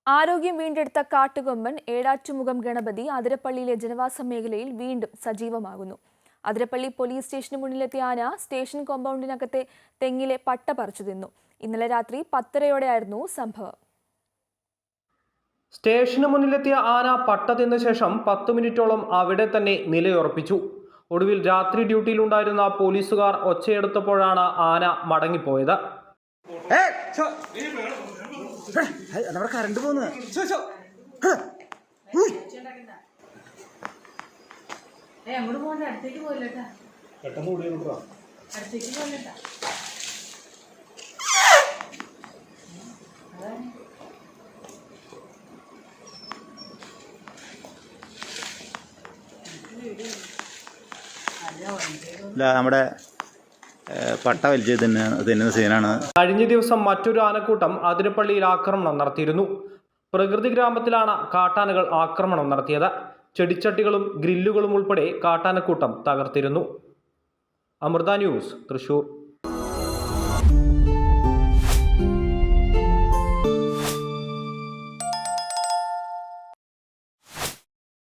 ആരോഗ്യം വീണ്ടെടുത്ത കാട്ടുകൊമ്പൻ ഏടാറ്റുമുഖം ഗണപതി അതിരപ്പള്ളിയിലെ ജനവാസ മേഖലയിൽ വീണ്ടും സജീവമാകുന്നു. അതിരപ്പള്ളി പോലീസ് സ്റ്റേഷന് മുന്നിലെത്തിയ ആന സ്റ്റേഷൻ കോമ്പൗണ്ടിനകത്തെ തെങ്ങിലെ പട്ട പറിച്ചു തിന്നു. ഇന്നലെ രാത്രി 10:30-ഓടെയായിരുന്നു സംഭവം. സ്റ്റേഷന് മുന്നിലെത്തിയ ആന പട്ട തിന്ന ശേഷം 10 മിനിറ്റോളം അവിടെ തന്നെ നിലയുറപ്പിച്ചു. ഒടുവിൽ രാത്രി ഡ്യൂട്ടിയിലുണ്ടായിരുന്ന പോലീസുകാർ ഒച്ചയെടുത്തപ്പോഴാണ് ആന മടങ്ങിപ്പോയത്. കറണ്ട് പോന്ന് നമ്മുടെ പട്ട വലിച്ച് തിന്നുന്ന സീനാണ്. കഴിഞ്ഞ ദിവസം മറ്റൊരു ആനക്കൂട്ടം അതിരപ്പള്ളിയിൽ ആക്രമണം നടത്തിയിരുന്നു. പ്രകൃതി ഗ്രാമത്തിലാണ് കാട്ടാനകൾ ആക്രമണം നടത്തിയത്. ചെടിച്ചട്ടികളും ഗ്രില്ലുകളും ഉൾപ്പെടെ കാട്ടാനക്കൂട്ടം തകർത്തിരുന്നു. അമൃത ന്യൂസ്, തൃശൂർ.